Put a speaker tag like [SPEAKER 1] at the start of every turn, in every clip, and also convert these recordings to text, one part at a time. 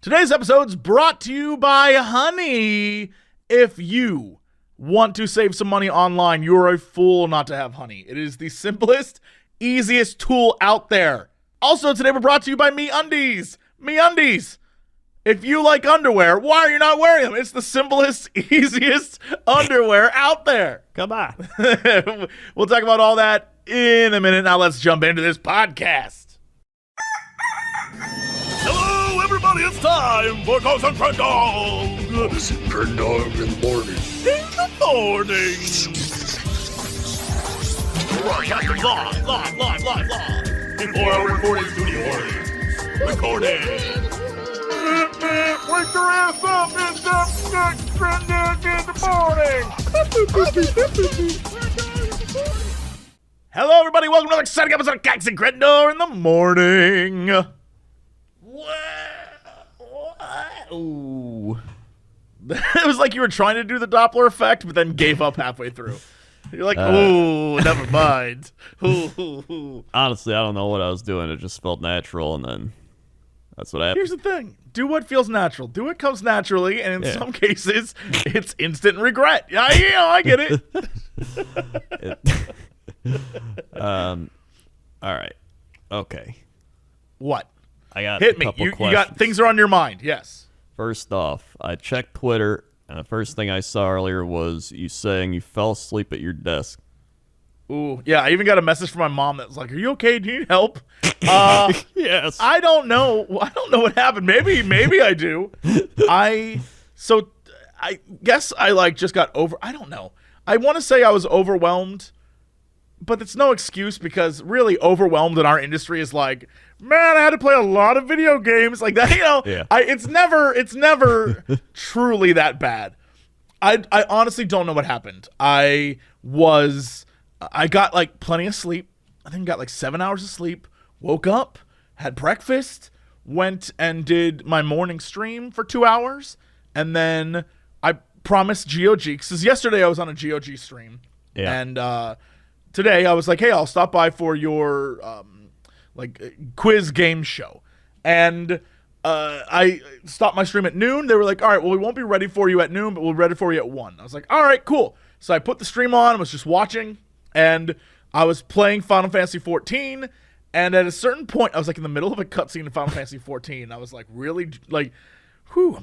[SPEAKER 1] Today's episode's brought to you by Honey. If you want to save some money online, you're a fool not to have Honey. It is the simplest, easiest tool out there. Also, today we're brought to you by Meundies. Meundies. If you like underwear, why are you not wearing them? It's the simplest, easiest underwear out there.
[SPEAKER 2] Come on.
[SPEAKER 1] We'll talk about all that in a minute. Now let's jump into this podcast. Hello, everybody. It's time for Ghost and Crendor.
[SPEAKER 3] Ghost and Crendor in the morning.
[SPEAKER 1] In the morning. Live. In 4 hour recording studio. Recording. Wake your ass up. It's the Crendor in the morning. Hello, everybody. Welcome to another exciting episode of Ghost and Crendor in the morning. Ooh. It was like you were trying to do the Doppler effect, but then gave up halfway through. You're like, ooh, never mind. Ooh.
[SPEAKER 2] Honestly, I don't know what I was doing. It just felt natural, and then that's what happened.
[SPEAKER 1] Here's the thing. Do what feels natural. Do what comes naturally, and in some cases, it's instant regret. I get it.
[SPEAKER 2] All right. Okay.
[SPEAKER 1] What?
[SPEAKER 2] I got
[SPEAKER 1] Hit
[SPEAKER 2] a
[SPEAKER 1] me.
[SPEAKER 2] couple
[SPEAKER 1] You
[SPEAKER 2] questions.
[SPEAKER 1] got things are on your mind. Yes.
[SPEAKER 2] First off, I checked Twitter, and the first thing I saw earlier was you saying you fell asleep at your desk.
[SPEAKER 1] Ooh, yeah. I even got a message from my mom that was like, "Are you okay? Do you need help?"
[SPEAKER 2] Yes.
[SPEAKER 1] I don't know. I don't know what happened. Maybe I do. I guess I just got over. I don't know. I want to say I was overwhelmed, but it's no excuse because really overwhelmed in our industry is like, man, I had to play a lot of video games like that.
[SPEAKER 2] Yeah.
[SPEAKER 1] It's never truly that bad. I honestly don't know what happened. I got like plenty of sleep. I think I got like 7 hours of sleep. Woke up, had breakfast, went and did my morning stream for 2 hours, and then I promised GOG because yesterday I was on a GOG stream, and today I was like, hey, I'll stop by for your quiz game show, and I stopped my stream at noon. They were like, all right, well, we won't be ready for you at noon, but we'll be ready for you at 1. I was like, all right, cool. So I put the stream on, was just watching, and I was playing Final Fantasy 14. And at a certain point, I was like in the middle of a cutscene in Final Fantasy 14. I was like, really, I'm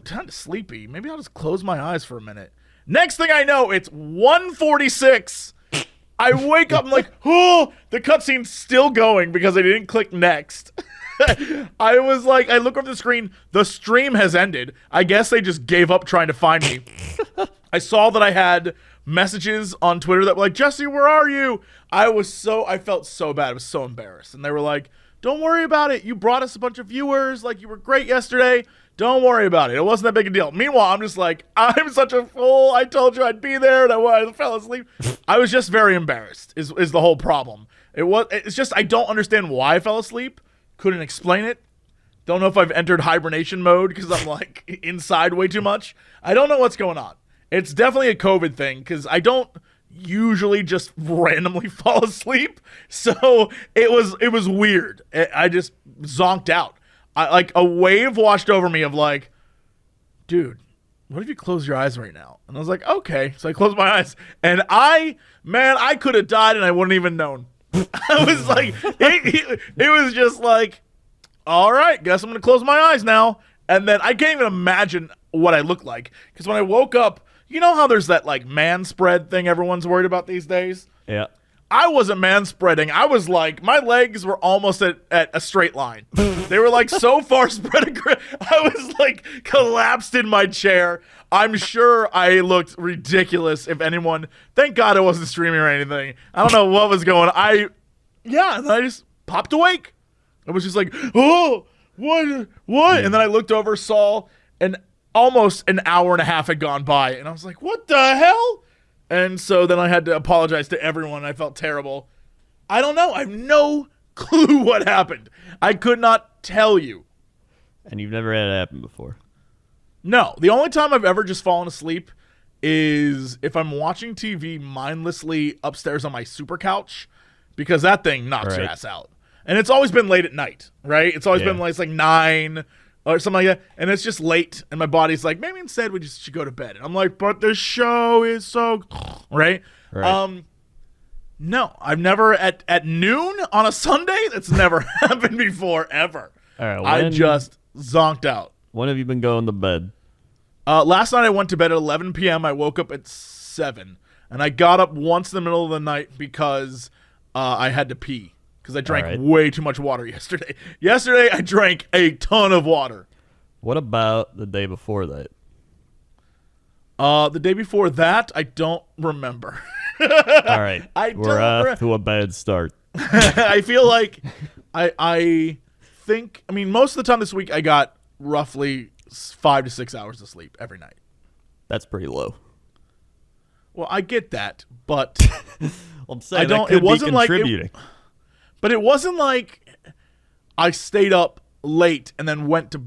[SPEAKER 1] kind of sleepy. Maybe I'll just close my eyes for a minute. Next thing I know, it's 1:46. I wake up, I'm like, oh, the cutscene's still going because I didn't click next. I was like, I look over the screen, the stream has ended. I guess they just gave up trying to find me. I saw that I had messages on Twitter that were like, Jesse, where are you? I felt so bad. I was so embarrassed. And they were like, don't worry about it. You brought us a bunch of viewers. Like, you were great yesterday. Don't worry about it. It wasn't that big a deal. Meanwhile, I'm just like, I'm such a fool. I told you I'd be there, and I fell asleep. I was just very embarrassed is the whole problem. It's just I don't understand why I fell asleep. Couldn't explain it. Don't know if I've entered hibernation mode because I'm like inside way too much. I don't know what's going on. It's definitely a COVID thing because I don't usually just randomly fall asleep. So it was weird. I just zonked out. Like a wave washed over me of like, dude, what if you close your eyes right now? And I was like, okay. So I closed my eyes and I could have died and I wouldn't even known. I was like, it was just like, all right, guess I'm going to close my eyes now. And then I can't even imagine what I look like because when I woke up, you know how there's that like man spread thing everyone's worried about these days?
[SPEAKER 2] Yeah.
[SPEAKER 1] I wasn't man spreading. I was like, my legs were almost at a straight line. They were like so far spread. I was like collapsed in my chair. I'm sure I looked ridiculous if anyone, thank God I wasn't streaming or anything. I don't know what was going on. And then I just popped awake. I was just like, oh, what? And then I looked over, saw almost an hour and a half had gone by. And I was like, what the hell? And so then I had to apologize to everyone. I felt terrible. I don't know. I have no clue what happened. I could not tell you.
[SPEAKER 2] And you've never had it happen before?
[SPEAKER 1] No. The only time I've ever just fallen asleep is if I'm watching TV mindlessly upstairs on my super couch because that thing knocks your ass out. And it's always been late at night, right? It's always been like, it's like 9 or something like that, and it's just late, and my body's like, maybe instead we just should go to bed. And I'm like, but the show is so right. No, I've never at noon on a Sunday. That's never happened before ever.
[SPEAKER 2] All right,
[SPEAKER 1] I just zonked out.
[SPEAKER 2] When have you been going to bed?
[SPEAKER 1] Last night I went to bed at 11 p.m. I woke up at 7, and I got up once in the middle of the night because I had to pee because I drank way too much water yesterday. Yesterday I drank a ton of water.
[SPEAKER 2] What about the day before that?
[SPEAKER 1] The day before that, I don't remember.
[SPEAKER 2] All right, we're off to a bad start.
[SPEAKER 1] I feel like I think, I mean, most of the time this week I got roughly 5 to 6 hours of sleep every night.
[SPEAKER 2] That's pretty low.
[SPEAKER 1] Well, I get that, but
[SPEAKER 2] I'm saying that could be contributing.
[SPEAKER 1] But it wasn't like I stayed up late and then went to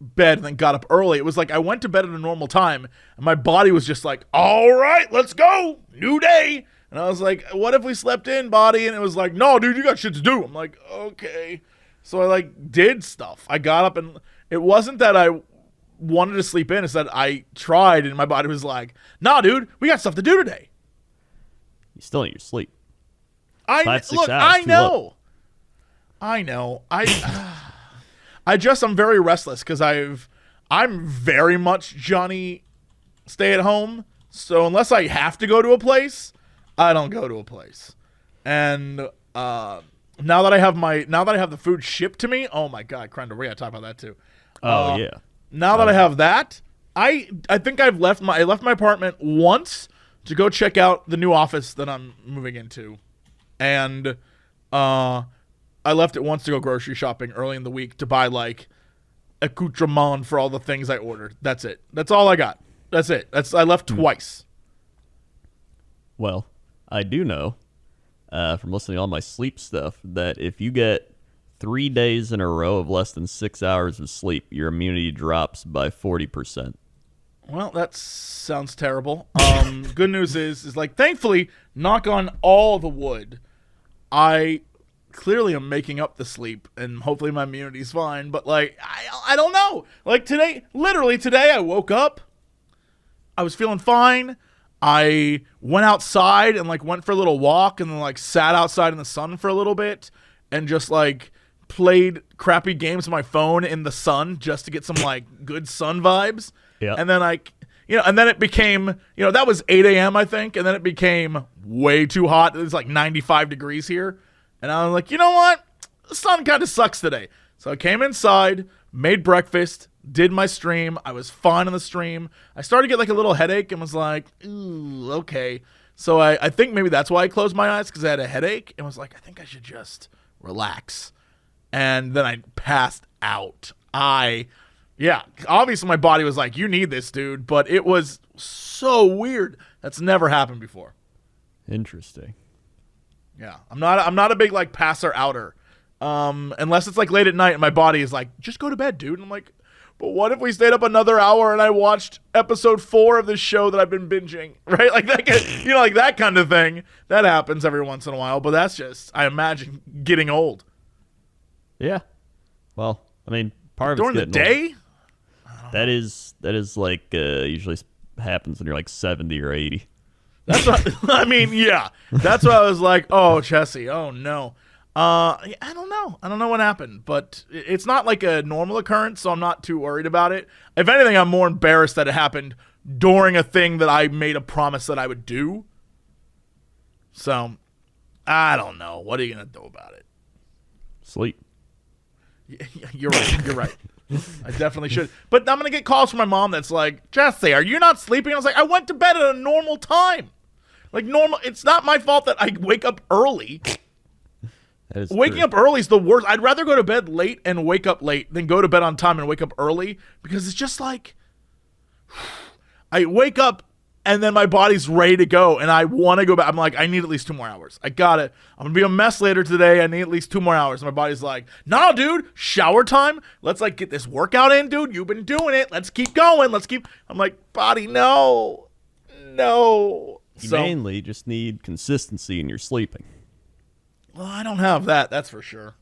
[SPEAKER 1] bed and then got up early. It was like I went to bed at a normal time and my body was just like, all right, let's go, new day. And I was like, what if we slept in, body? And it was like, no, dude, you got shit to do. I'm like, okay. So I like did stuff. I got up, and it wasn't that I wanted to sleep in. It's that I tried and my body was like, nah, dude, we got stuff to do today.
[SPEAKER 2] You still need your sleep.
[SPEAKER 1] 5, 6 hours. I know. I'm very restless because I'm very much Johnny stay at home. So unless I have to go to a place, I don't go to a place. And now that I have the food shipped to me, oh my God, Crendor, we gotta talk about that too.
[SPEAKER 2] Yeah.
[SPEAKER 1] Now that I have that, I think I left my apartment once to go check out the new office that I'm moving into, and I left it once to go grocery shopping early in the week to buy like accoutrement for all the things I ordered. That's it. That's all I got. That's it. I left twice.
[SPEAKER 2] Well, I do know from listening to all my sleep stuff that if you get 3 days in a row of less than 6 hours of sleep, your immunity drops by 40%.
[SPEAKER 1] Well, that sounds terrible. Good news is like, thankfully, knock on all the wood, I clearly am making up the sleep, and hopefully my immunity's fine. But like, I don't know. Like literally today, I woke up, I was feeling fine. I went outside and like went for a little walk, and then like sat outside in the sun for a little bit, and just like played crappy games on my phone in the sun just to get some like good sun vibes.
[SPEAKER 2] Yeah.
[SPEAKER 1] And then and then it became, that was 8 a.m. I think, and then it became way too hot. It was like 95 degrees here. And I was like, you know what? The sun kind of sucks today. So I came inside, made breakfast, did my stream. I was fine on the stream. I started to get like a little headache and was like, ooh, okay. So I think maybe that's why I closed my eyes, because I had a headache and was like, I think I should just relax. And then I passed out. Obviously my body was like, you need this, dude. But it was so weird. That's never happened before.
[SPEAKER 2] Interesting.
[SPEAKER 1] Yeah, I'm not a big like passer outer, unless it's like late at night and my body is like, just go to bed, dude. And I'm like, but what if we stayed up another hour and I watched episode 4 of this show that I've been binging, right? Like that, like that kind of thing. That happens every once in a while, but that's just, I imagine, getting old.
[SPEAKER 2] Yeah. Well, I mean, part of
[SPEAKER 1] during
[SPEAKER 2] it's
[SPEAKER 1] the day.
[SPEAKER 2] That is like usually happens when you're like 70 or 80.
[SPEAKER 1] That's what I mean. Yeah, that's what I was like. Oh, Chessie. Oh no. I don't know. I don't know what happened, but it's not like a normal occurrence, so I'm not too worried about it. If anything, I'm more embarrassed that it happened during a thing that I made a promise that I would do. So, I don't know. What are you gonna do about it?
[SPEAKER 2] Sleep.
[SPEAKER 1] You're right. You're right. I definitely should. But I'm going to get calls from my mom that's like, Jesse, are you not sleeping? I was like, I went to bed at a normal time. Like normal. It's not my fault that I wake up early. Waking up early is the worst. I'd rather go to bed late and wake up late than go to bed on time and wake up early, because it's just like I wake up and then my body's ready to go and I want to go back. I'm like, I need at least 2 more hours. I got it. I'm going to be a mess later today. I need at least 2 more hours. And my body's like, no, dude, shower time. Let's like get this workout in, dude. You've been doing it. Let's keep going. I'm like, body, no.
[SPEAKER 2] You mainly just need consistency in your sleeping.
[SPEAKER 1] Well, I don't have that. That's for sure.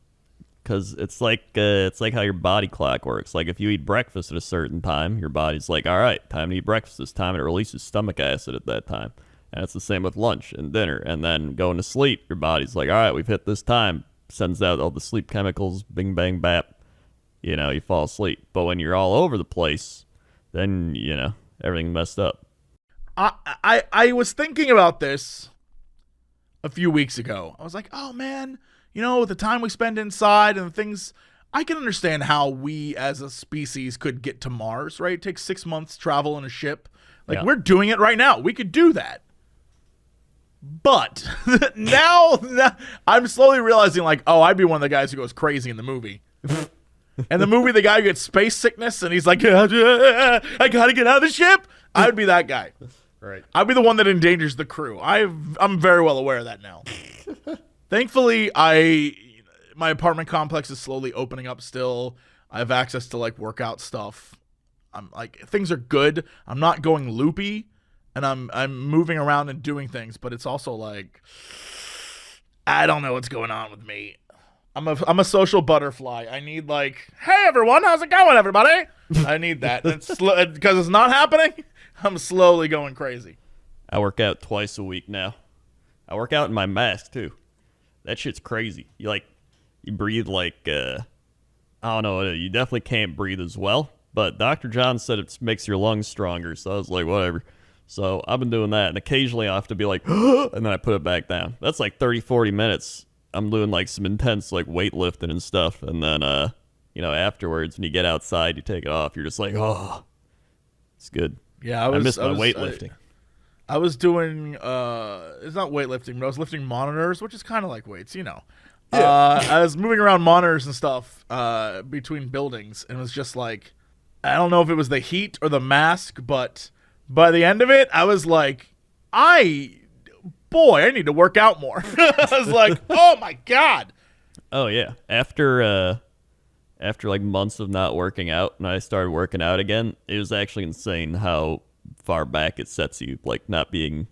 [SPEAKER 2] because it's like how your body clock works. Like if you eat breakfast at a certain time, your body's like, all right, time to eat breakfast this time, and it releases stomach acid at that time. And it's the same with lunch and dinner. And then going to sleep, your body's like, all right, we've hit this time, sends out all the sleep chemicals, bing, bang, bap. You know, you fall asleep. But when you're all over the place, then, you know, everything messed up.
[SPEAKER 1] I was thinking about this a few weeks ago. I was like, oh man, you know, the time we spend inside and things, I can understand how we as a species could get to Mars, right? It takes 6 months travel in a ship. Like, we're doing it right now. We could do that. But now I'm slowly realizing, like, oh, I'd be one of the guys who goes crazy in the movie. And the movie, the guy who gets space sickness and he's like, I gotta get out of the ship. I would be that guy.
[SPEAKER 2] Right.
[SPEAKER 1] I'd be the one that endangers the crew. I'm very well aware of that now. Thankfully, my apartment complex is slowly opening up still. I have access to, like, workout stuff. I'm like, things are good. I'm not going loopy, and I'm moving around and doing things, but it's also like, I don't know what's going on with me. I'm a social butterfly. I need, like, hey everyone, how's it going, everybody? I need that. Because it's not happening. I'm slowly going crazy.
[SPEAKER 2] I work out twice a week now. I work out in my mask too. That shit's crazy. You breathe like I don't know. You definitely can't breathe as well. But Dr. John said it makes your lungs stronger. So I was like, whatever. So I've been doing that, and occasionally I have to be like, and then I put it back down. That's like 30, 40 minutes. I'm doing like some intense like weightlifting and stuff, and then you know, afterwards when you get outside, you take it off. You're just like, oh, it's good.
[SPEAKER 1] Yeah,
[SPEAKER 2] I miss my weightlifting.
[SPEAKER 1] I was doing it's not weightlifting, but I was lifting monitors, which is kind of like weights, you know. Yeah. I was moving around monitors and stuff between buildings, and it was just like, I don't know if it was the heat or the mask, but by the end of it, I was like, I need to work out more. I was like, oh my God.
[SPEAKER 2] Oh yeah. After like months of not working out, and I started working out again, it was actually insane how far back it sets you, like not being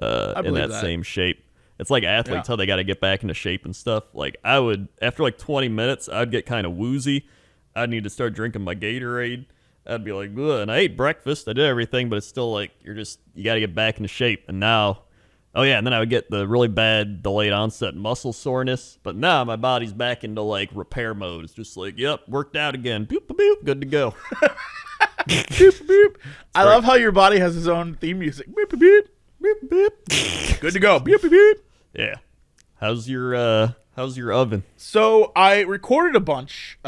[SPEAKER 2] in that same shape. It's like athletes, how they got to get back into shape and stuff. Like I would, after like 20 minutes, I'd get kind of woozy. I'd need to start drinking my Gatorade. I'd be like, ugh. And I ate breakfast. I did everything, but it's still like, you got to get back into shape. And now, oh yeah, and then I would get the really bad delayed onset muscle soreness. But now my body's back into like repair mode. It's just like, yep, worked out again. Boop, boop, boop, good to go.
[SPEAKER 1] Boop, boop. I love how your body has its own theme music. Boop, boop, boop. Boop, boop. Good to go. Boop, boop, boop.
[SPEAKER 2] Yeah. How's your oven?
[SPEAKER 1] So I recorded a bunch.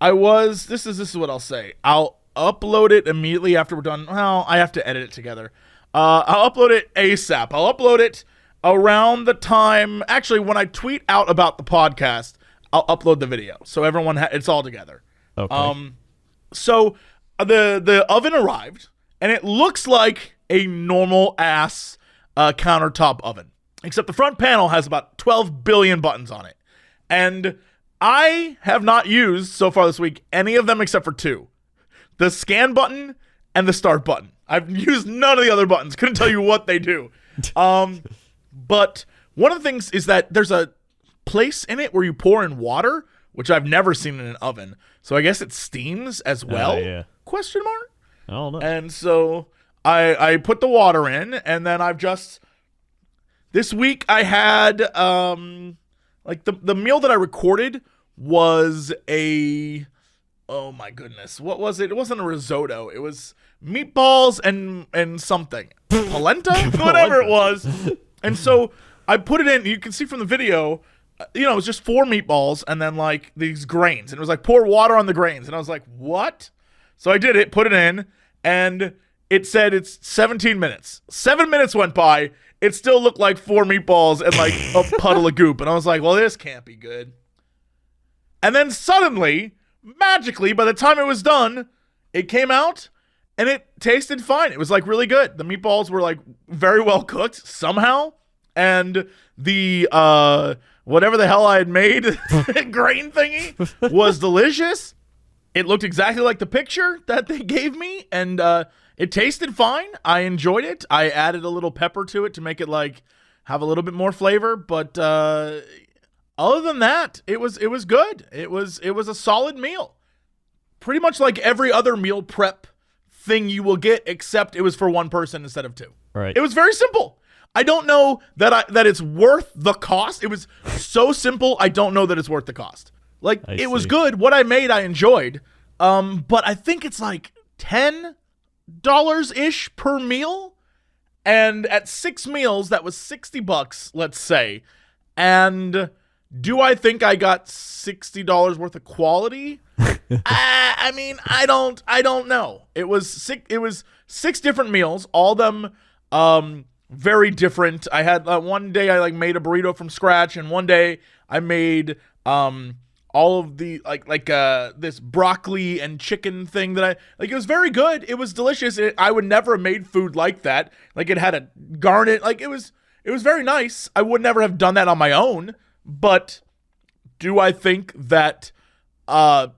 [SPEAKER 1] This is what I'll say. I'll upload it immediately after we're done. Well, I have to edit it together. I'll upload it ASAP. I'll upload it around the time. Actually, when I tweet out about the podcast, I'll upload the video so everyone it's all together.
[SPEAKER 2] Okay.
[SPEAKER 1] So the oven arrived, and it looks like a normal ass countertop oven, except the front panel has about 12 billion buttons on it, and I have not used so far this week any of them except for two: the scan button and the start button. I've used none of the other buttons. Couldn't tell you what they do. But one of the things is that there's a place in it where you pour in water, which I've never seen in an oven. So I guess it steams as well?
[SPEAKER 2] Yeah.
[SPEAKER 1] Question mark?
[SPEAKER 2] I don't know.
[SPEAKER 1] And so I put the water in, and then this week I had, like the meal that I recorded was oh my goodness, what was it? It wasn't a risotto. It was meatballs and something. Polenta? Whatever it was. And so I put it in. You can see from the video, you know, it was just 4 meatballs and then like these grains. And it was like, pour water on the grains. And I was like, what? So I did it, put it in, and it said it's 17 minutes. 7 minutes went by. It still looked like 4 meatballs and like a puddle of goop. And I was like, well, this can't be good. And then suddenly, magically, by the time it was done, it came out and it tasted fine. It was like really good. The meatballs were like very well cooked somehow. And the whatever the hell I had made, grain thingy, was delicious. It looked exactly like the picture that they gave me, and it tasted fine. I enjoyed it. I added a little pepper to it to make it like have a little bit more flavor, but other than that, it was good. It was a solid meal. Pretty much like every other meal prep thing you will get, except it was for one person instead of two.
[SPEAKER 2] Right.
[SPEAKER 1] It was very simple. I don't know that it's worth the cost. It was so simple. I don't know that it's worth the cost. Like, it was good. What I made, I enjoyed. But I think it's like $10-ish per meal. And at 6 meals, that was $60, let's say. And do I think I got $60 worth of quality? I mean, I don't know. It was 6 different meals, all of them very different. I had one day I made a burrito from scratch, and one day I made all of the this broccoli and chicken thing that it was very good. It was delicious. I would never have made food like that. Like, it had a garnet. Like, it was very nice. I would never have done that on my own. But do I think that I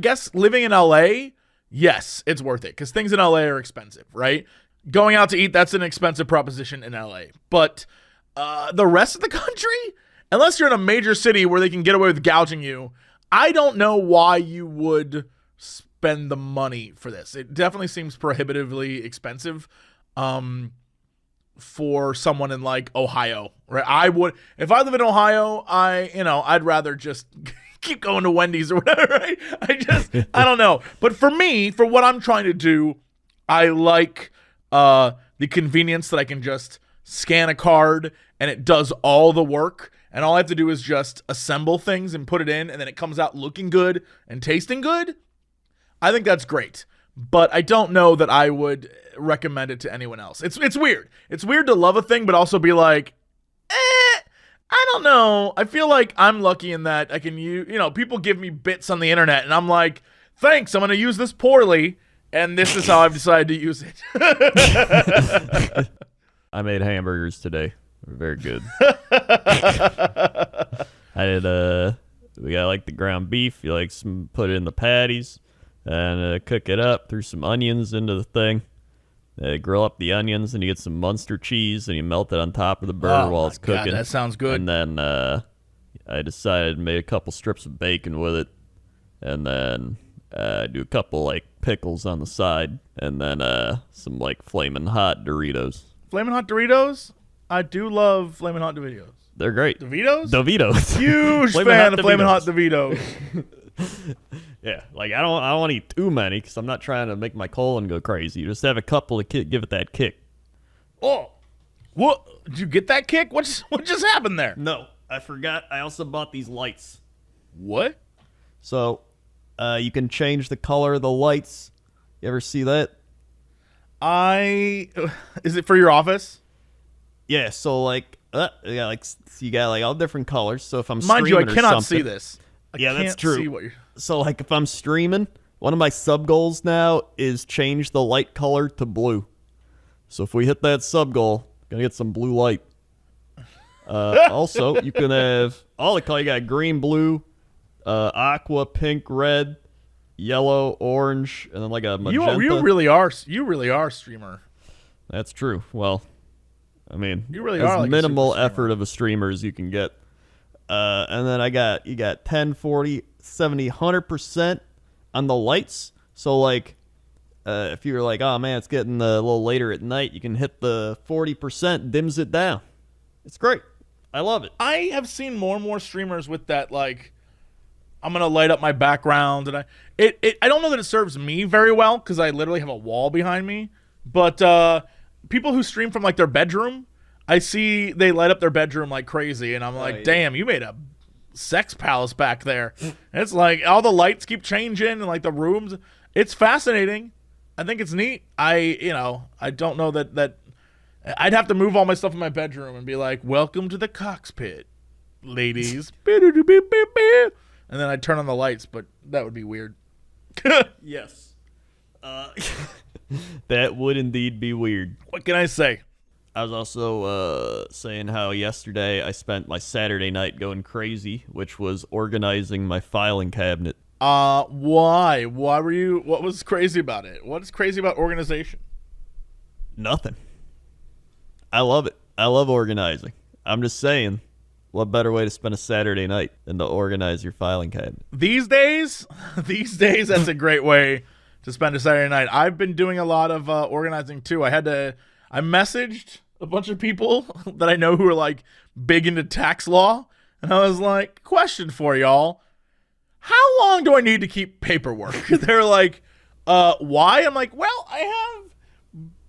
[SPEAKER 1] guess living in LA, yes, it's worth it, because things in LA are expensive, right? Going out to eat, that's an expensive proposition in LA. But the rest of the country, unless you're in a major city where they can get away with gouging you, I don't know why you would spend the money for this. It definitely seems prohibitively expensive for someone in like Ohio, right? I would, if I live in Ohio, I'd rather just keep going to Wendy's or whatever, right? I don't know. But for me, for what I'm trying to do, I like the convenience that I can just scan a card and it does all the work, and all I have to do is just assemble things and put it in, and then it comes out looking good and tasting good. I think that's great, but I don't know that I would recommend it to anyone else. It's weird. It's weird to love a thing but also be like, I don't know. I feel like I'm lucky in that I can use, people give me bits on the internet and I'm like, thanks, I'm going to use this poorly, and this is how I've decided to use it.
[SPEAKER 2] I made hamburgers today. They're very good. I did we got like the ground beef. You put it in the patties and cook it up, threw some onions into the thing. Grill up the onions, and you get some Munster cheese, and you melt it on top of the burger while it's cooking.
[SPEAKER 1] God, that sounds good.
[SPEAKER 2] And then I decided to make a couple strips of bacon with it, and then do a couple pickles on the side, and then some flaming hot Doritos.
[SPEAKER 1] Flamin' Hot Doritos? I do love Flamin' Hot Doritos.
[SPEAKER 2] They're great.
[SPEAKER 1] Doritos?
[SPEAKER 2] Doritos.
[SPEAKER 1] Huge fan of Flamin' Hot Doritos.
[SPEAKER 2] Yeah, I don't want to eat too many because I'm not trying to make my colon go crazy. You just have a couple to give it that kick.
[SPEAKER 1] Oh, what? Did you get that kick? What just happened there?
[SPEAKER 2] No, I forgot. I also bought these lights.
[SPEAKER 1] What?
[SPEAKER 2] So, you can change the color of the lights. You ever see that?
[SPEAKER 1] Is it for your office?
[SPEAKER 2] Yeah. So you got all different colors. So if I'm
[SPEAKER 1] mind you, I
[SPEAKER 2] streaming
[SPEAKER 1] cannot see this.
[SPEAKER 2] That's true.
[SPEAKER 1] See what you're...
[SPEAKER 2] So if I'm streaming, one of my sub goals now is change the light color to blue. So if we hit that sub goal, gonna get some blue light. Also, you can have all the color. You got green, blue, aqua, pink, red, yellow, orange, and then a magenta.
[SPEAKER 1] You really are a streamer.
[SPEAKER 2] That's true. Well, I mean,
[SPEAKER 1] you really
[SPEAKER 2] as
[SPEAKER 1] are
[SPEAKER 2] minimal effort of a streamer as you can get. And then you got 10, 40, 70, 100% on the lights. So if you're like, oh man, it's getting a little later at night, you can hit the 40%, dims it down. It's great. I love it.
[SPEAKER 1] I have seen more and more streamers with that, I'm gonna light up my background, and I don't know that it serves me very well because I literally have a wall behind me. But people who stream from their bedroom, I see they light up their bedroom like crazy, and I'm like, damn, you made a sex palace back there. It's all the lights keep changing and the rooms. It's fascinating. I think it's neat. I don't know that I'd have to move all my stuff in my bedroom and be like, welcome to the cockpit, ladies. And then I'd turn on the lights, but that would be weird.
[SPEAKER 2] Yes. That would indeed be weird.
[SPEAKER 1] What can I say?
[SPEAKER 2] I was also saying how yesterday I spent my Saturday night going crazy, which was organizing my filing cabinet.
[SPEAKER 1] Why? Why were you? What was crazy about it? What is crazy about organization?
[SPEAKER 2] Nothing. I love it. I love organizing. I'm just saying, what better way to spend a Saturday night than to organize your filing cabinet?
[SPEAKER 1] These days, that's a great way to spend a Saturday night. I've been doing a lot of organizing too. I messaged a bunch of people that I know who are like big into tax law, and I was like, question for y'all. How long do I need to keep paperwork? They're like, why? I'm like, well, I have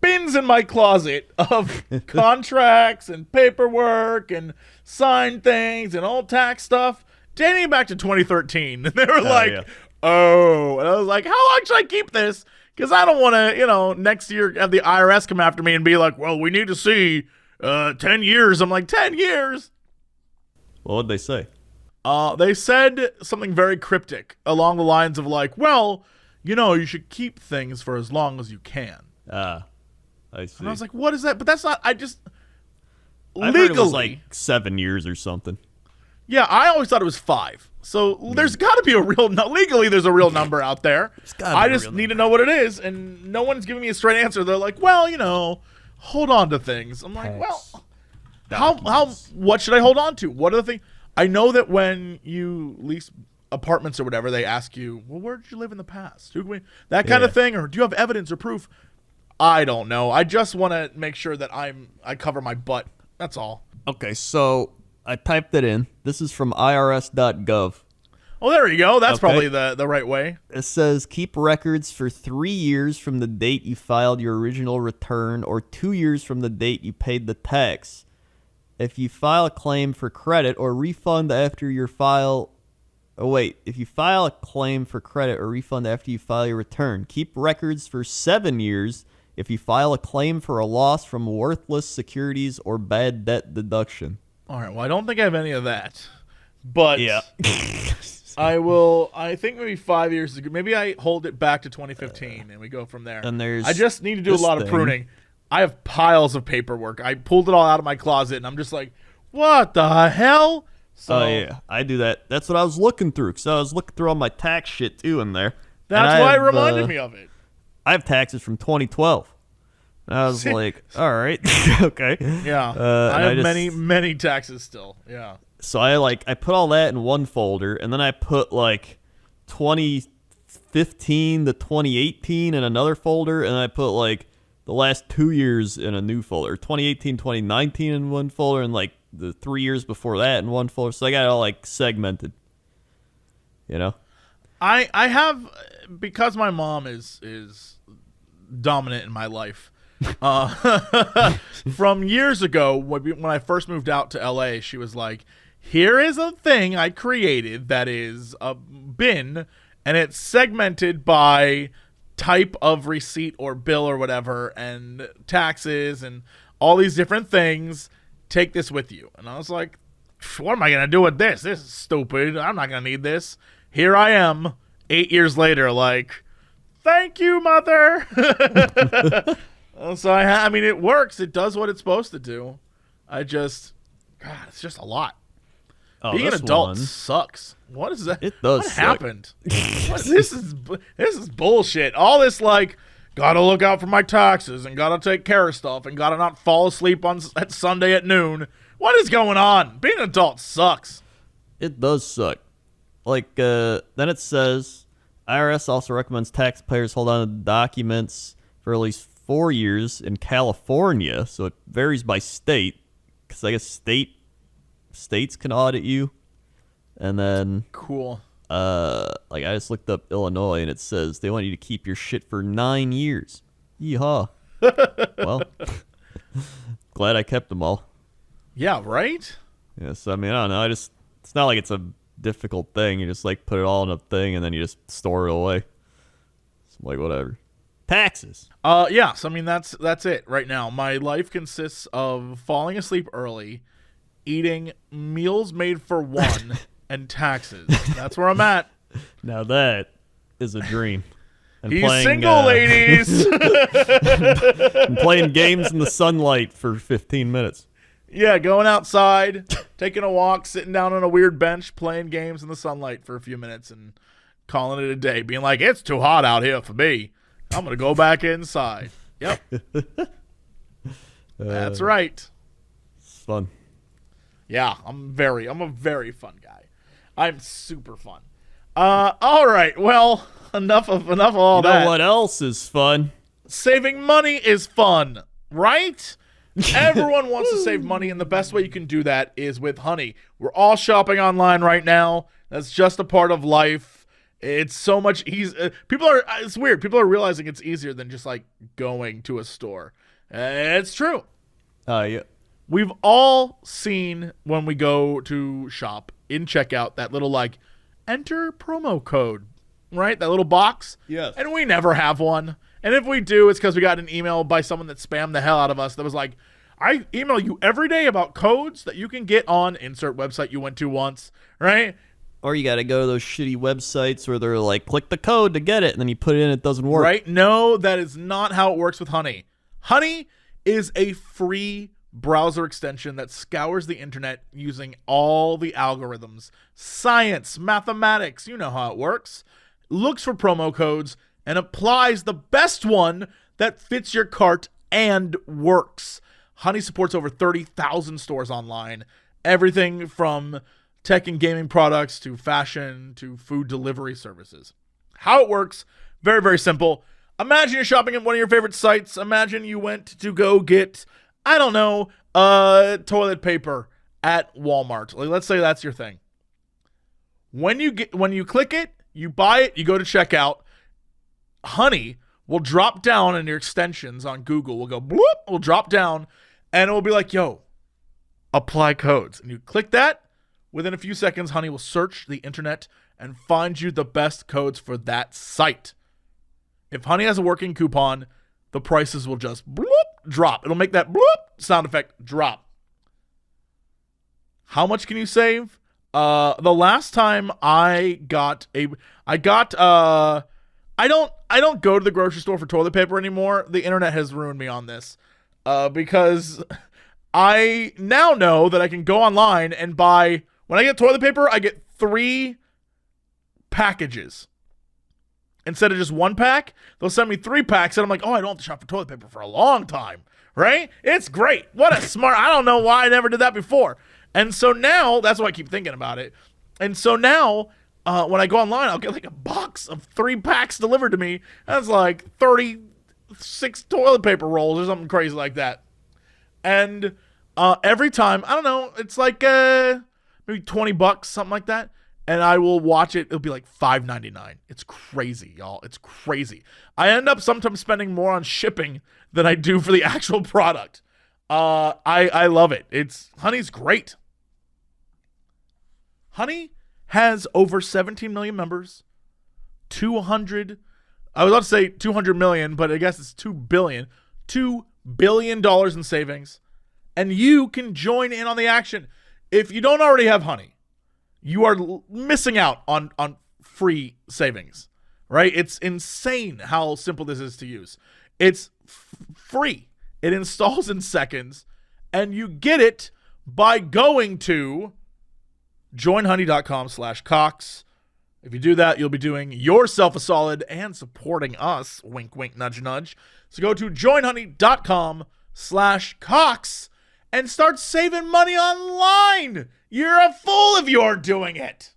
[SPEAKER 1] bins in my closet of contracts and paperwork and signed things and old tax stuff dating back to 2013. And they were like,
[SPEAKER 2] yeah.
[SPEAKER 1] oh. And I was like, how long should I keep this? Because I don't want to, next year have the IRS come after me and be like, well, we need to see 10 years. I'm like, 10 years?
[SPEAKER 2] Well, what'd they say?
[SPEAKER 1] They said something very cryptic along the lines of like, well, you should keep things for as long as you can.
[SPEAKER 2] I see.
[SPEAKER 1] And I was like, what is that? But that's not,
[SPEAKER 2] I've
[SPEAKER 1] legally.
[SPEAKER 2] heard it was like 7 years or something.
[SPEAKER 1] Yeah, I always thought it was 5. So there's got to be legally there's a real number out there. I just need to know what it is, and no one's giving me a straight answer. They're like, well, hold on to things. I'm like, well, what should I hold on to? What are the things? I know that when you lease apartments or whatever, they ask you, well, where did you live in the past? That kind of thing, or do you have evidence or proof? I don't know. I just want to make sure that I cover my butt. That's all.
[SPEAKER 2] Okay, so I typed it in. This is from irs.gov.
[SPEAKER 1] Oh, there you go. That's probably the right way.
[SPEAKER 2] It says keep records for 3 years from the date you filed your original return or 2 years from the date you paid the tax. If you file a claim for credit or refund after your file... if you file a claim for credit or refund after you file your return, keep records for 7 years if you file a claim for a loss from worthless securities or bad debt deduction.
[SPEAKER 1] All right, well, I don't think I have any of that. But
[SPEAKER 2] yeah.
[SPEAKER 1] I think maybe 5 years ago. Maybe I hold it back to 2015 and we go from there.
[SPEAKER 2] And
[SPEAKER 1] I just need to do a lot of pruning. I have piles of paperwork. I pulled it all out of my closet, and I'm just like, what the hell?
[SPEAKER 2] So, yeah, I do that. That's what I was looking through, because I was looking through all my tax shit, too, in there.
[SPEAKER 1] That's why it reminded me of it.
[SPEAKER 2] I have taxes from 2012. And I was like, all right, okay.
[SPEAKER 1] Yeah, I have many taxes still, yeah.
[SPEAKER 2] So I put all that in one folder, and then I put, 2015 to 2018 in another folder, and I put, the last 2 years in a new folder. 2018, 2019 in one folder, and, the 3 years before that in one folder. So I got it all, segmented,
[SPEAKER 1] I have, because my mom is dominant in my life. From years ago, when I first moved out to LA, she was like, here is a thing I created that is a bin, and it's segmented by type of receipt or bill or whatever, and taxes and all these different things. Take this with you. And I was like, what am I going to do with this? This is stupid. I'm not going to need this. Here I am 8 years later, thank you, mother. So it works. It does what it's supposed to do. God, it's just a lot. Being an adult sucks. What is that?
[SPEAKER 2] It does.
[SPEAKER 1] What happened? This is bullshit. All this gotta look out for my taxes and gotta take care of stuff and gotta not fall asleep at Sunday at noon. What is going on? Being an adult sucks.
[SPEAKER 2] It does suck. Then it says IRS also recommends taxpayers hold on to documents for at least 4 years in California, so it varies by state, because I guess states can audit you. And then
[SPEAKER 1] cool.
[SPEAKER 2] I just looked up Illinois, and it says they want you to keep your shit for 9 years. Yeehaw. Well, glad I kept them all.
[SPEAKER 1] Yeah, right?
[SPEAKER 2] Yes, I don't know. It's not like it's a difficult thing. You just put it all in a thing, and then you just store it away. It's whatever. Taxes.
[SPEAKER 1] Yeah, so that's it right now. My life consists of falling asleep early, eating meals made for one, and taxes. That's where I'm at.
[SPEAKER 2] Now that is a dream. And
[SPEAKER 1] He's single, ladies.
[SPEAKER 2] And playing games in the sunlight for 15 minutes.
[SPEAKER 1] Yeah, going outside, taking a walk, sitting down on a weird bench, playing games in the sunlight for a few minutes, and calling it a day. Being like, it's too hot out here for me. I'm going to go back inside. Yep. That's right.
[SPEAKER 2] It's fun.
[SPEAKER 1] Yeah, I'm a very fun guy. I'm super fun. All right. Well, enough of all
[SPEAKER 2] You know
[SPEAKER 1] that.
[SPEAKER 2] what else is fun?
[SPEAKER 1] Saving money is fun, right? Everyone wants to save money, and the best way you can do that is with Honey. We're all shopping online right now. That's just a part of life. It's so much easier. It's weird. People are realizing it's easier than just like going to a store. It's true.
[SPEAKER 2] Yeah.
[SPEAKER 1] We've all seen when we go to shop in checkout that little like enter promo code, right? That little box.
[SPEAKER 2] Yes.
[SPEAKER 1] And we never have one. And if we do, it's because we got an email by someone that spammed the hell out of us that was like, I email you every day about codes that you can get on insert website you went to once, right?
[SPEAKER 2] Or you got to go to those shitty websites where they're like, click the code to get it, and then you put it in, it doesn't work.
[SPEAKER 1] Right? No, that is not how it works with Honey. Honey is a free browser extension that scours the internet using all the algorithms, science, mathematics, you know how it works, looks for promo codes, and applies the best one that fits your cart and works. Honey supports over 30,000 stores online, everything from tech and gaming products to fashion to food delivery services. How it works, very, very simple. Imagine you're shopping at one of your favorite sites. Imagine you went to go get, I don't know, toilet paper at Walmart. Like, let's say that's your thing. When you click it, you buy it, you go to checkout. Honey will drop down in your extensions on Google. Will go bloop, will drop down, and it will be like, yo, apply codes. And you click that. Within a few seconds, Honey will search the internet and find you the best codes for that site. If Honey has a working coupon, the prices will just bloop, drop. It'll make that bloop sound effect drop. How much can you save? The last time I don't go to the grocery store for toilet paper anymore. The internet has ruined me on this. Because I now know that I can go online and buy, when I get toilet paper, I get 3 packages. Instead of just 1 pack, they'll send me 3 packs, and I'm like, oh, I don't have to shop for toilet paper for a long time, right? It's great. What a smart, I don't know why I never did that before. And so now, that's why I keep thinking about it. And so now, when I go online, I'll get like a box of 3 packs delivered to me. That's like 36 toilet paper rolls or something crazy like that. And every time, I don't know, it's like maybe $20, something like that. And I will watch it. It'll be like $5.99. It's crazy, y'all. It's crazy. I end up sometimes spending more on shipping than I do for the actual product. I love it. Honey's great. Honey has over 17 million members. I was about to say 200 million, but I guess it's 2 billion. $2 billion in savings. And you can join in on the action. If you don't already have Honey, you are missing out on free savings, right? It's insane how simple this is to use. It's free. It installs in seconds, and you get it by going to joinhoney.com/Cox. If you do that, you'll be doing yourself a solid and supporting us. Wink, wink, nudge, nudge. So go to joinhoney.com/Cox and start saving money online. You're a fool if you aren't doing it.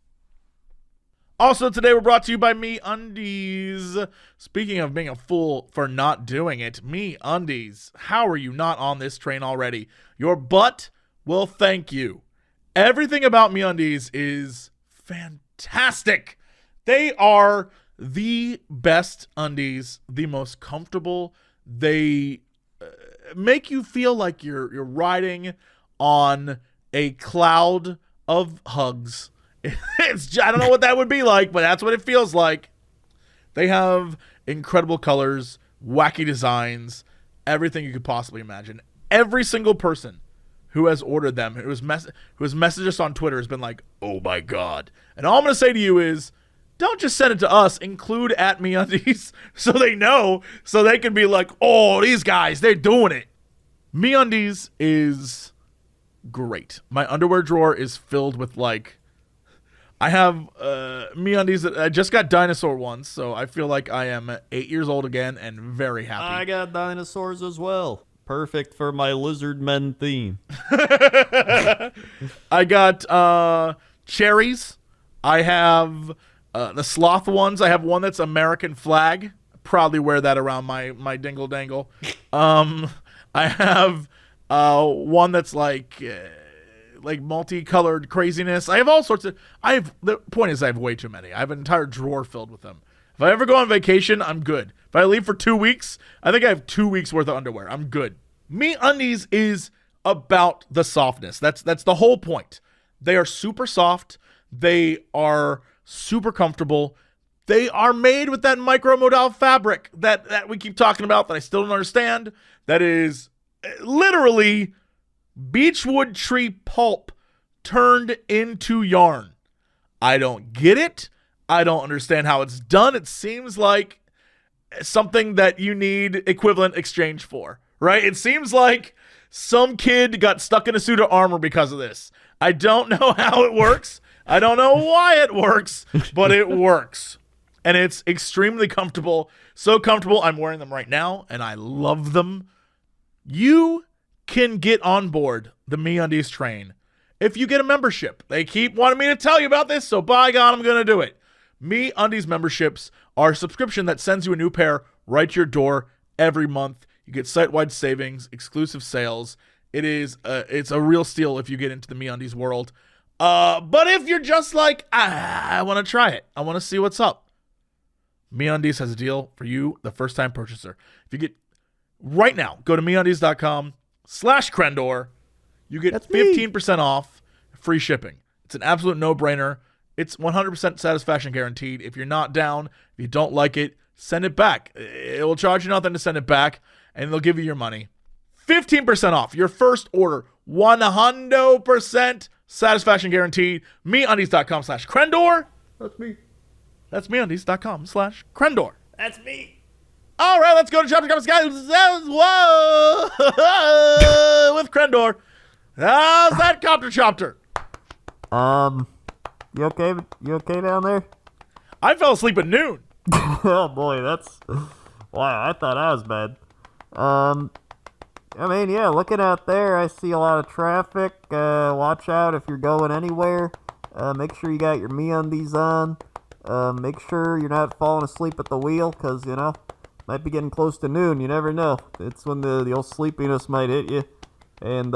[SPEAKER 1] Also, today we're brought to you by Meundies. Speaking of being a fool for not doing it, Meundies, how are you not on this train already? Your butt will thank you. Everything about Meundies is fantastic. They are the best undies, the most comfortable. They make you feel like you're riding on a cloud of hugs. I don't know what that would be like, but that's what it feels like. They have incredible colors, wacky designs, everything you could possibly imagine. Every single person who has ordered them, who has messaged us on Twitter, has been like, oh my God. And all I'm going to say to you is, don't just send it to us, include at Meundies so they know, so they can be like, oh, these guys, they're doing it. Meundies is great. My underwear drawer is filled with like, I have Meundies that I just got dinosaur ones, so I feel like I am 8 years old again and very happy.
[SPEAKER 2] I got dinosaurs as well. perfect for my lizard men theme.
[SPEAKER 1] I got cherries. I have the sloth ones. I have one that's American flag. Proudly wear that around my dingle dangle. I have one that's like multicolored craziness. I have all sorts of. The point is, I have way too many. I have an entire drawer filled with them. If I ever go on vacation, I'm good. If I leave for 2 weeks, I think I have 2 weeks worth of underwear. I'm good. Meundies is about the softness. That's the whole point. They are super soft. They are super comfortable. They are made with that micromodal fabric that we keep talking about that I still don't understand. That is literally beechwood tree pulp turned into yarn. I don't get it. I don't understand how it's done. It seems like something that you need equivalent exchange for, right? It seems like some kid got stuck in a suit of armor because of this. I don't know how it works. I don't know why it works, but it works. And it's extremely comfortable. So comfortable, I'm wearing them right now, and I love them. You can get on board the Meundies train if you get a membership. They keep wanting me to tell you about this, so by God, I'm going to do it. Meundies memberships are a subscription that sends you a new pair right to your door every month. You get site-wide savings, exclusive sales. It's a real steal if you get into the Meundies world. But if you're just like, I want to try it, I want to see what's up, Meundies has a deal for you, the first-time purchaser. If you get right now, go to Meundies.com/Crendor. You get 15% off, free shipping. It's an absolute no-brainer. It's 100% satisfaction guaranteed. If you're not down, if you don't like it, send it back. It will charge you nothing to send it back, and they'll give you your money. 15% off your first order. 100% satisfaction guaranteed. Meundies.com/Crendor. That's me. That's Meundies.com/Crendor.
[SPEAKER 2] That's me.
[SPEAKER 1] All right, let's go to Chapter Comics, guys. Whoa! With Crendor. How's that copter chopter?
[SPEAKER 4] You okay? You okay down there?
[SPEAKER 1] I fell asleep at noon.
[SPEAKER 4] Oh boy, that's wow. I thought I was bad. I mean, yeah. Looking out there, I see a lot of traffic. Watch out if you're going anywhere. Make sure you got your Meundies on. Make sure you're not falling asleep at the wheel, cause might be getting close to noon. You never know. It's when the old sleepiness might hit you. And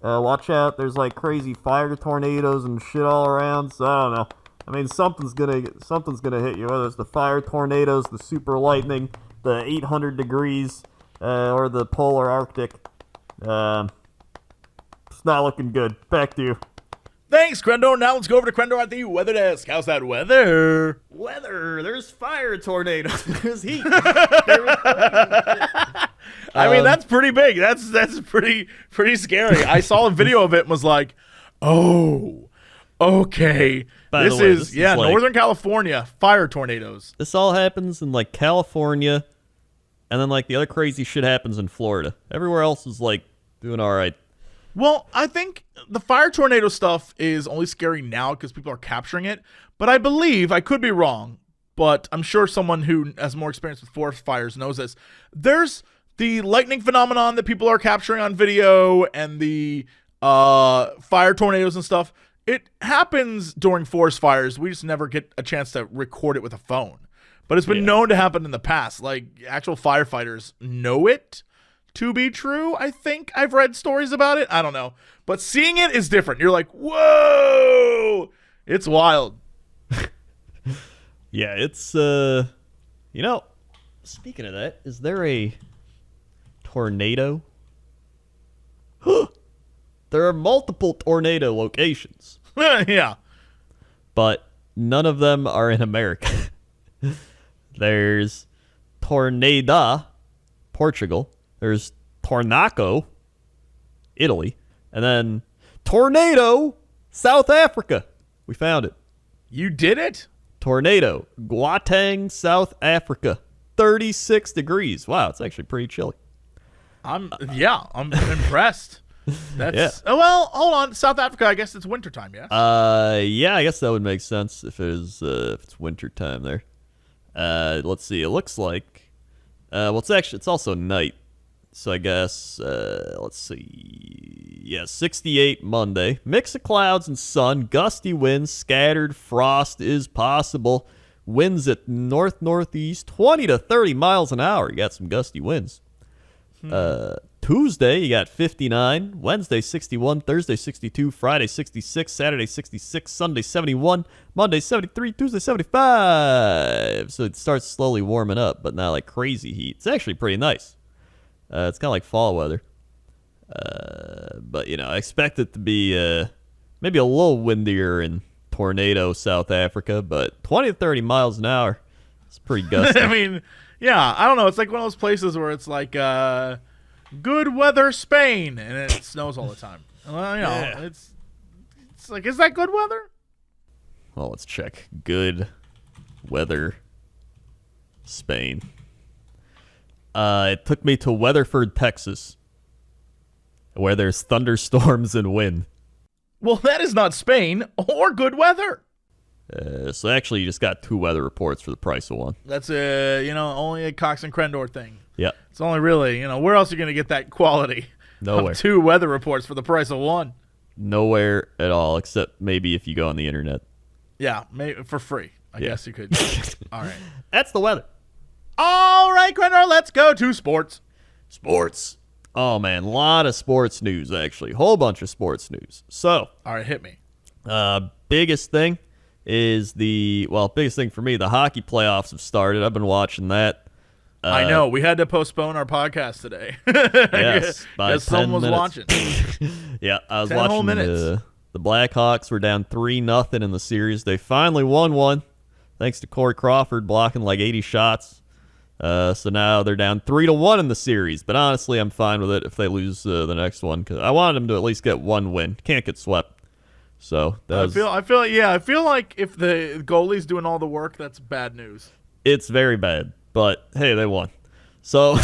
[SPEAKER 4] watch out. There's like crazy fire tornadoes and shit all around. So I don't know. I mean, something's gonna hit you. Whether it's the fire tornadoes, the super lightning, the 800 degrees, or the polar Arctic. It's not looking good. Back to you.
[SPEAKER 1] Thanks, Crendor. Now let's go over to Crendor at the weather desk. How's that weather?
[SPEAKER 2] Weather. There's fire tornadoes. There's heat.
[SPEAKER 1] I mean, that's pretty big. That's pretty scary. I saw a video of it and was like, oh, okay.
[SPEAKER 2] By the way, this is like,
[SPEAKER 1] Northern California, fire tornadoes.
[SPEAKER 2] This all happens in like California, and then like the other crazy shit happens in Florida. Everywhere else is like doing all right.
[SPEAKER 1] Well, I think the fire tornado stuff is only scary now because people are capturing it. But I believe, I could be wrong, but I'm sure someone who has more experience with forest fires knows this. There's the lightning phenomenon that people are capturing on video and the fire tornadoes and stuff. It happens during forest fires. We just never get a chance to record it with a phone. But it's been known to happen in the past. Like, actual firefighters know it to be true. I think I've read stories about it. I don't know. But seeing it is different. You're like, whoa! It's wild.
[SPEAKER 2] Yeah, it's, speaking of that, is there a tornado? There are multiple tornado locations.
[SPEAKER 1] Yeah.
[SPEAKER 2] But none of them are in America. There's Tornada, Portugal. There's Tornaco, Italy. And then Tornado, South Africa. We found it.
[SPEAKER 1] You did it?
[SPEAKER 2] Tornado, Gauteng, South Africa. 36 degrees. Wow, it's actually pretty chilly.
[SPEAKER 1] I'm impressed. That's
[SPEAKER 2] Yeah.
[SPEAKER 1] Oh, well, hold on. South Africa, I guess it's wintertime, yes?
[SPEAKER 2] Yeah, I guess that would make sense if it's winter time there. Let's see. It looks like it's also night. So I guess, let's see. Yeah, 68 Monday. Mix of clouds and sun. Gusty winds. Scattered frost is possible. Winds at north-northeast, 20 to 30 miles an hour. You got some gusty winds. Tuesday, you got 59. Wednesday, 61. Thursday, 62. Friday, 66. Saturday, 66. Sunday, 71. Monday, 73. Tuesday, 75. So it starts slowly warming up, but not like crazy heat. It's actually pretty nice. It's kind of like fall weather. But, I expect it to be maybe a little windier in Tornado, South Africa, but 20 to 30 miles an hour. It's pretty gusty.
[SPEAKER 1] I mean, yeah, I don't know. It's like one of those places where it's like good weather Spain, and it snows all the time. Well, it's like, is that good weather?
[SPEAKER 2] Well, let's check. Good weather Spain. It took me to Weatherford, Texas, where there's thunderstorms and wind.
[SPEAKER 1] Well, that is not Spain or good weather.
[SPEAKER 2] So actually, you just got 2 weather reports for the price of one.
[SPEAKER 1] That's only a Cox and Crendor thing.
[SPEAKER 2] Yeah.
[SPEAKER 1] It's only really, where else are you going to get that quality?
[SPEAKER 2] Nowhere.
[SPEAKER 1] Of 2 weather reports for the price of one.
[SPEAKER 2] Nowhere at all, except maybe if you go on the internet.
[SPEAKER 1] Yeah, maybe for free. I guess you could. All right.
[SPEAKER 2] That's the weather.
[SPEAKER 1] All right, Crendor, let's go to sports.
[SPEAKER 2] Sports. Oh, man, a lot of sports news, actually. Whole bunch of sports news. So,
[SPEAKER 1] All right, hit me.
[SPEAKER 2] biggest thing is biggest thing for me, the hockey playoffs have started. I've been watching that.
[SPEAKER 1] I know. We had to postpone our podcast today.
[SPEAKER 2] Yes, by
[SPEAKER 1] because someone
[SPEAKER 2] 10
[SPEAKER 1] was
[SPEAKER 2] minutes.
[SPEAKER 1] watching.
[SPEAKER 2] Yeah, I was
[SPEAKER 1] 10 whole
[SPEAKER 2] watching
[SPEAKER 1] minutes.
[SPEAKER 2] the Blackhawks were down 3-0 in the series. They finally won one, thanks to Corey Crawford blocking like 80 shots. So now they're down 3-1 in the series. But honestly, I'm fine with it if they lose the next one, because I wanted them to at least get one win. Can't get swept. So
[SPEAKER 1] I feel like if the goalie's doing all the work, that's bad news.
[SPEAKER 2] It's very bad. But hey, they won. So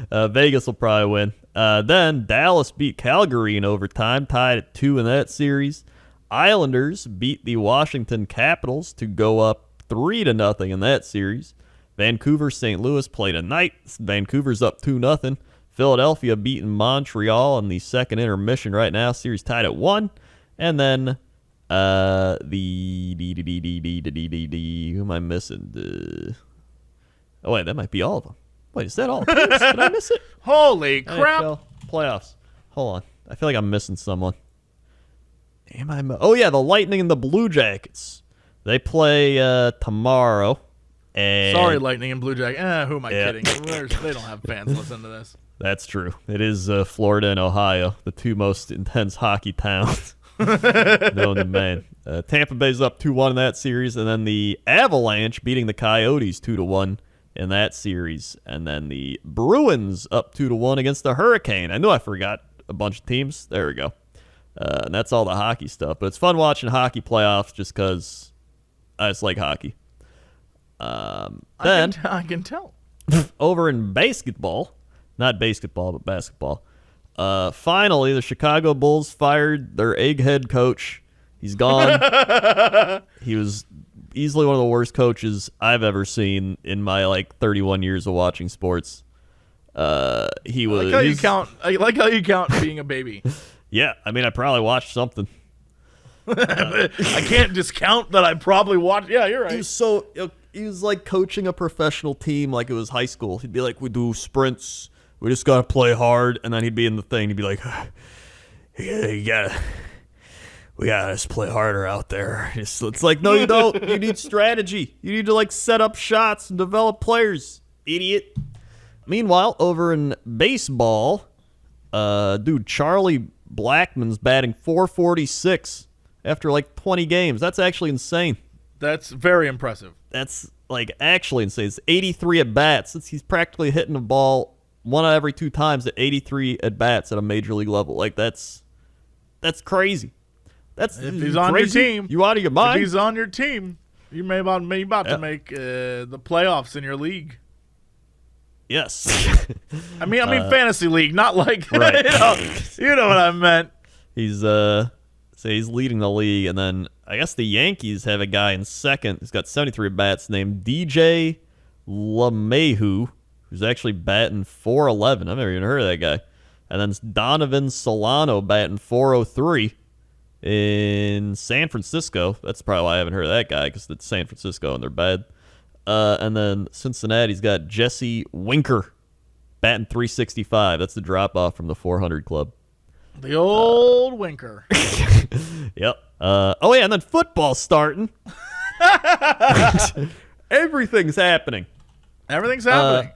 [SPEAKER 2] Vegas will probably win. Then Dallas beat Calgary in overtime, tied at 2 in that series. Islanders beat the Washington Capitals to go up 3-0 in that series. Vancouver, St. Louis played tonight. Vancouver's up 2-0. Philadelphia beating Montreal in the second intermission right now. Series tied at 1. And then who am I missing? Oh, wait, that might be all of them. Wait, is that all? Did I miss it?
[SPEAKER 1] Holy crap.
[SPEAKER 2] NHL playoffs. Hold on. I feel like I'm missing someone. Oh, yeah, the Lightning and the Blue Jackets. They play tomorrow. And
[SPEAKER 1] Sorry, Lightning and Blue Jacket. Who am I kidding? They don't have fans listen to this.
[SPEAKER 2] That's true. It is Florida and Ohio, the 2 most intense hockey towns known to man. Tampa Bay's up 2-1 in that series, and then the Avalanche beating the Coyotes 2-1 in that series, and then the Bruins up 2-1 against the Hurricane. I knew I forgot a bunch of teams. There we go. And that's all the hockey stuff. But it's fun watching hockey playoffs just because I just like hockey. Then
[SPEAKER 1] I can tell.
[SPEAKER 2] over in basketball, not basketball, but basketball, finally the Chicago Bulls fired their egghead coach. He's gone. He was easily one of the worst coaches I've ever seen in my 31 years of watching sports. He was.
[SPEAKER 1] I like how you count being a baby.
[SPEAKER 2] Yeah, I mean, I probably watched something.
[SPEAKER 1] I can't discount that I probably watched. Yeah, you're right.
[SPEAKER 2] He was like coaching a professional team like it was high school. He'd be like, we do sprints. We just got to play hard. And then he'd be in the thing. He'd be like, we got to just play harder out there. It's like, no, you don't. You need strategy. You need to set up shots and develop players. Idiot. Meanwhile, over in baseball, Charlie Blackmon's batting .446 after 20 games. That's actually insane.
[SPEAKER 1] That's very impressive.
[SPEAKER 2] That's actually insane. It's 83 at bats. He's practically hitting the ball 1 out of every 2 times at 83 at bats at a major league level. That's crazy. If
[SPEAKER 1] he's on your team,
[SPEAKER 2] you out of your mind.
[SPEAKER 1] If he's on your team, you may about to make the playoffs in your league.
[SPEAKER 2] Yes.
[SPEAKER 1] I mean fantasy league, not
[SPEAKER 2] right.
[SPEAKER 1] you know what I meant.
[SPEAKER 2] He's he's leading the league, and then I guess the Yankees have a guy in second who's got 73 at bats named DJ LeMahieu, who's actually batting .411. I've never even heard of that guy. And then Donovan Solano batting .403 in San Francisco. That's probably why I haven't heard of that guy, because it's San Francisco and they're bad. And then Cincinnati's got Jesse Winker batting .365. That's the drop-off from the 400 club.
[SPEAKER 1] The old Winker.
[SPEAKER 2] Yep. Oh, yeah, and then football's starting. Everything's happening.
[SPEAKER 1] Everything's happening.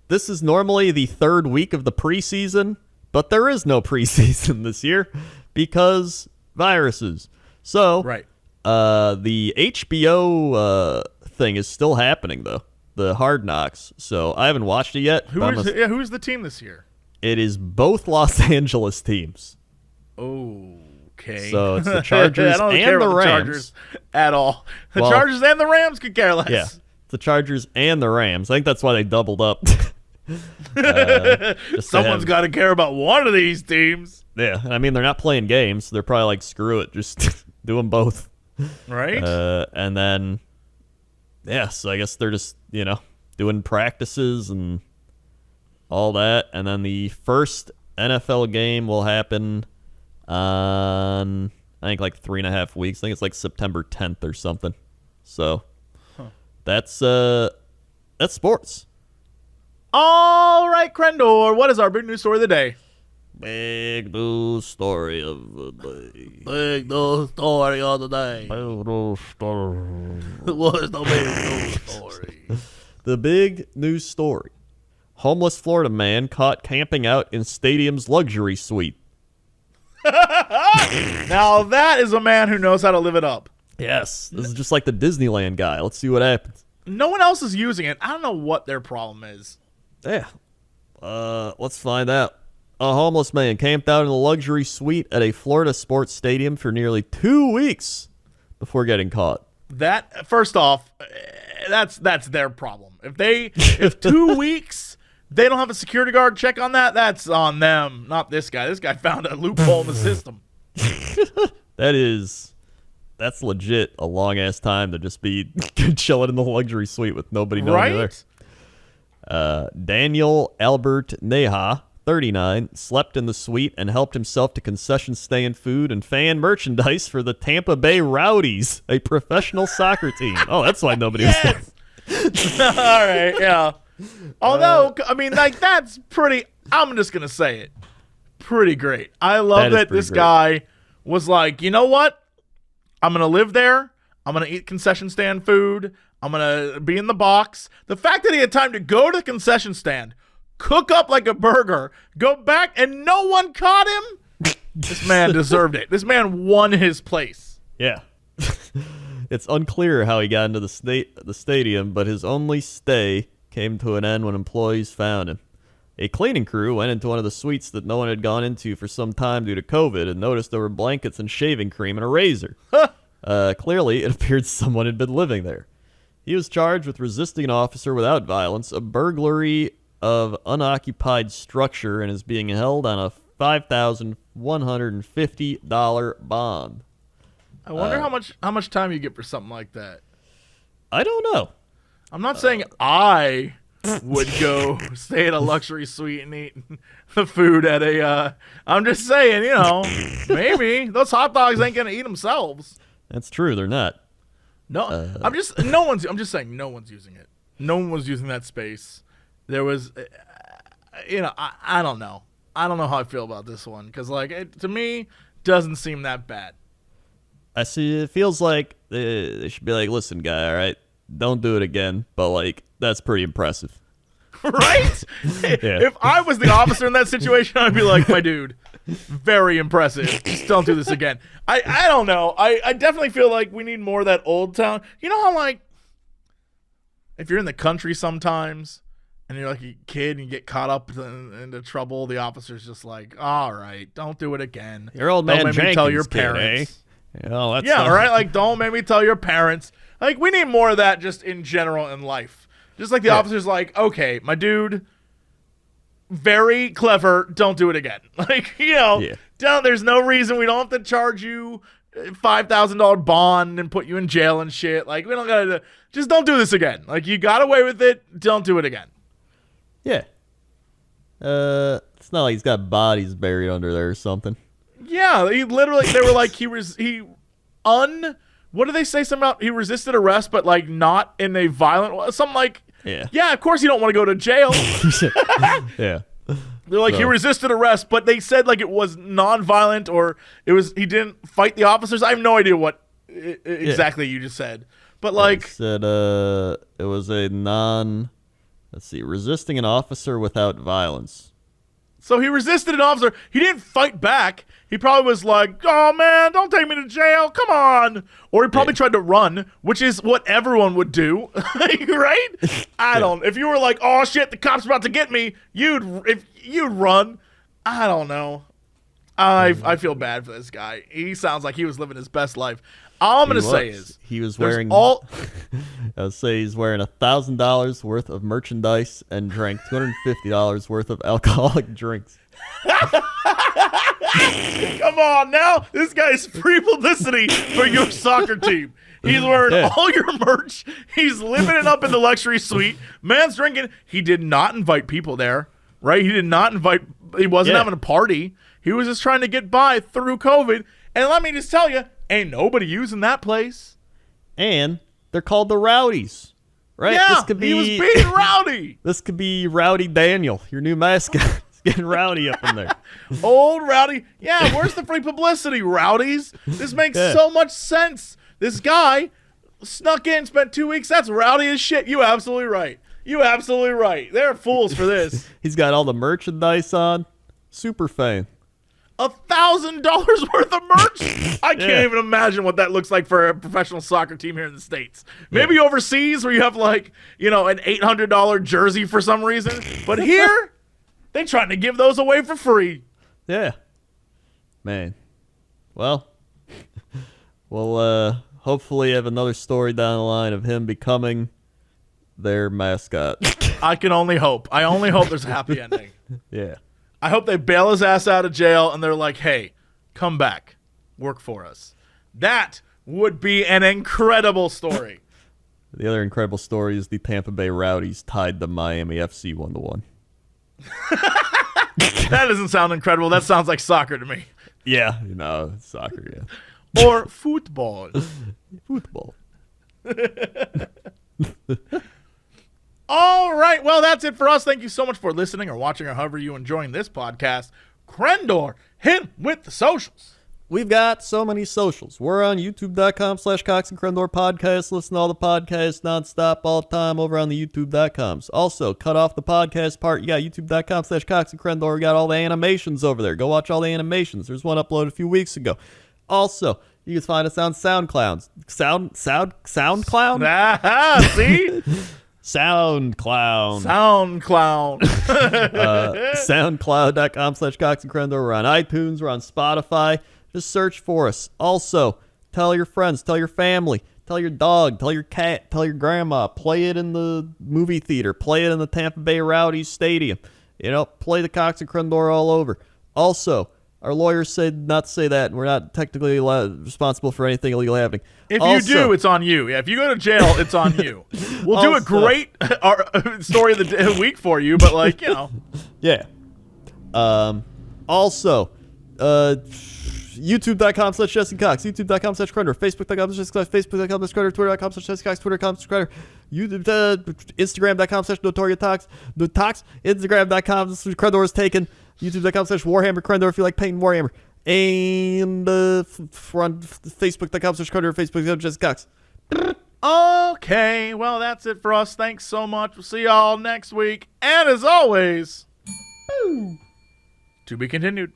[SPEAKER 2] This is normally the third week of the preseason, but there is no preseason this year because viruses. So,
[SPEAKER 1] Right.
[SPEAKER 2] The HBO thing is still happening, though. The Hard Knocks. So I haven't watched it yet.
[SPEAKER 1] Who's the team this year?
[SPEAKER 2] It is both Los Angeles teams.
[SPEAKER 1] Okay.
[SPEAKER 2] So it's the Chargers
[SPEAKER 1] I don't
[SPEAKER 2] and
[SPEAKER 1] care
[SPEAKER 2] the
[SPEAKER 1] about
[SPEAKER 2] Rams.
[SPEAKER 1] the Chargers at all. The
[SPEAKER 2] Well,
[SPEAKER 1] Chargers and the Rams could care less.
[SPEAKER 2] Yeah, the Chargers and the Rams. I think that's why they doubled up.
[SPEAKER 1] Someone's got to care about one of these teams.
[SPEAKER 2] Yeah, I mean, they're not playing games. So they're probably like, screw it, just do them both.
[SPEAKER 1] Right?
[SPEAKER 2] And then, yeah, so I guess they're just, doing practices and all that. And then the first NFL game will happen on, I think, like 3.5 weeks. I think it's like September 10th or something. So that's sports.
[SPEAKER 1] All right, Crendor, what is our big news story of the day?
[SPEAKER 2] Big news story of the day.
[SPEAKER 1] Big news story of the day.
[SPEAKER 2] Big news story.
[SPEAKER 1] What is the big news story?
[SPEAKER 2] The big news story. Homeless Florida man caught camping out in stadium's luxury suite.
[SPEAKER 1] Now that is a man who knows how to live it up.
[SPEAKER 2] Yes. This is just like the Disneyland guy. Let's see what happens.
[SPEAKER 1] No one else is using it. I don't know what their problem is.
[SPEAKER 2] Yeah. Let's find out. A homeless man camped out in a luxury suite at a Florida sports stadium for nearly 2 weeks before getting caught.
[SPEAKER 1] That, first off, that's their problem. If 2 weeks they don't have a security guard check on that, that's on them, not this guy. This guy found a loophole in the system.
[SPEAKER 2] That's legit a long ass time to just be chilling in the luxury suite with nobody knowing you're there. Daniel Albert Neha, 39, slept in the suite and helped himself to concession stand food and fan merchandise for the Tampa Bay Rowdies, a professional soccer team. Oh, that's why nobody was there.
[SPEAKER 1] All right, yeah. Although, I mean, like, that's pretty, I'm just going to say it, pretty great. I love that this guy was like, you know what? I'm going to live there. I'm going to eat concession stand food. I'm going to be in the box. The fact that he had time to go to the concession stand, cook up like a burger, go back, and no one caught him, this man deserved it. This man won his place.
[SPEAKER 2] Yeah. It's unclear how he got into the stadium, but his only stay came to an end when employees found him. A cleaning crew went into one of the suites that no one had gone into for some time due to COVID and noticed there were blankets and shaving cream and a razor. Clearly, it appeared someone had been living there. He was charged with resisting an officer without violence, a burglary of unoccupied structure, and is being held on a $5,150 bond.
[SPEAKER 1] I wonder how much time you get for something like that.
[SPEAKER 2] I don't know.
[SPEAKER 1] I'm not saying I would go stay at a luxury suite and eat the food at a. I'm just saying, maybe those hot dogs ain't gonna eat themselves.
[SPEAKER 2] That's true. They're not.
[SPEAKER 1] No, I'm just saying no one's using it. No one was using that space. There was, I don't know. I don't know how I feel about this one because, to me, doesn't seem that bad.
[SPEAKER 2] I see. It feels like they should be like, listen, guy, all right, don't do it again. But, that's pretty impressive.
[SPEAKER 1] Right?
[SPEAKER 2] Yeah.
[SPEAKER 1] If I was the officer in that situation, I'd be like, my dude, very impressive. Just don't do this again. I don't know. I definitely feel like we need more of that old town. You know how, if you're in the country sometimes and you're like a kid and you get caught up into trouble, the officer's just like, all right, don't do it again.
[SPEAKER 2] Your old man
[SPEAKER 1] Don't make me
[SPEAKER 2] Jenkins
[SPEAKER 1] tell your
[SPEAKER 2] kid, eh?
[SPEAKER 1] parents.
[SPEAKER 2] That's
[SPEAKER 1] Right? Don't make me tell your parents. We need more of that just in general in life. Just like the officer's like, okay, my dude, very clever, don't do it again. There's no reason we don't have to charge you $5,000 bond and put you in jail and shit. We don't gotta just don't do this again. You got away with it, don't do it again.
[SPEAKER 2] Yeah. It's not like he's got bodies buried under there or something.
[SPEAKER 1] Yeah, they were like what do they say something about he resisted arrest but like not in a violent something like yeah, of course you don't want to go to jail.
[SPEAKER 2] Yeah.
[SPEAKER 1] They're like he resisted arrest, but they said like it was non-violent or he didn't fight the officers. I have no idea what exactly you just said. But like
[SPEAKER 2] said it was resisting an officer without violence.
[SPEAKER 1] So he resisted an officer. He didn't fight back. He probably was like, oh, man, don't take me to jail. Come on. Or he probably tried to run, which is what everyone would do. Right? If you were like, oh, shit, the cop's about to get me, you'd run. I don't know. I feel bad for this guy. He sounds like he was living his best life. All I'm going to say is
[SPEAKER 2] he was wearing he's wearing $1,000 worth of merchandise and drank $250 worth of alcoholic drinks.
[SPEAKER 1] Come on now. This guy's free publicity for your soccer team. He's wearing all your merch. He's living it up in the luxury suite. Man's drinking. He did not invite people there, right? He wasn't having a party. He was just trying to get by through COVID. And let me just tell you, ain't nobody using that place.
[SPEAKER 2] And they're called the Rowdies, right?
[SPEAKER 1] Yeah, he was being rowdy.
[SPEAKER 2] This could be Rowdy Daniel, your new mascot. He's getting rowdy up in there.
[SPEAKER 1] Old Rowdy. Yeah, where's the free publicity, Rowdies? This makes so much sense. This guy snuck in, spent 2 weeks. That's rowdy as shit. You absolutely right. They're fools for this.
[SPEAKER 2] He's got all the merchandise on. Super fan.
[SPEAKER 1] $1,000 worth of merch. I can't even imagine what that looks like for a professional soccer team here in the States. Maybe overseas where you have like, an $800 jersey for some reason. But here, they're trying to give those away for free.
[SPEAKER 2] Yeah. Man. Well, we'll hopefully have another story down the line of him becoming their mascot.
[SPEAKER 1] I can only hope. I only hope there's a happy ending.
[SPEAKER 2] Yeah.
[SPEAKER 1] I hope they bail his ass out of jail and they're like, hey, come back. Work for us. That would be an incredible story.
[SPEAKER 2] The other incredible story is the Tampa Bay Rowdies tied the Miami FC 1-1.
[SPEAKER 1] That doesn't sound incredible. That sounds like soccer to me.
[SPEAKER 2] Yeah. It's soccer, yeah.
[SPEAKER 1] Or football.
[SPEAKER 2] Football.
[SPEAKER 1] All right. Well, that's it for us. Thank you so much for listening or watching or however you enjoying this podcast. Crendor, hit with the socials.
[SPEAKER 2] We've got so many socials. We're on youtube.com/Cox and Crendor podcast. Listen to all the podcasts nonstop all the time over on the youtube.coms. Also, cut off the podcast part. You got youtube.com/Cox and Crendor. We got all the animations over there. Go watch all the animations. There's one uploaded a few weeks ago. Also, you can find us on SoundCloud. SoundCloud?
[SPEAKER 1] See?
[SPEAKER 2] SoundCloud. SoundCloud.com/Cox and Crendor. We're on iTunes. We're on Spotify. Just search for us. Also, tell your friends, tell your family, tell your dog, tell your cat, tell your grandma. Play it in the movie theater. Play it in the Tampa Bay Rowdies Stadium. Play the Cox and Crendor all over. Also, our lawyers said not to say that, and we're not technically responsible for anything illegal happening.
[SPEAKER 1] If you do, it's on you. Yeah, if you go to jail, it's on you. We'll do a great story of the week for you, but
[SPEAKER 2] Yeah. Also, youtube.com/Jesse Cox, youtube.com/Crendor, facebook.com/Jesse Cox, facebook.com/Crendor, twitter.com/Jesse Cox, twitter.com/Crendor, YouTube, Instagram.com/NotoriaTox, Instagram.com/Crendor is taken, youtube.com/Warhammer Crendor if you like painting Warhammer, and we're on facebook.com/Crendor, facebook.com/Jesse Cox.
[SPEAKER 1] Okay, well, that's it for us. Thanks so much. We'll see y'all next week. And as always, to be continued.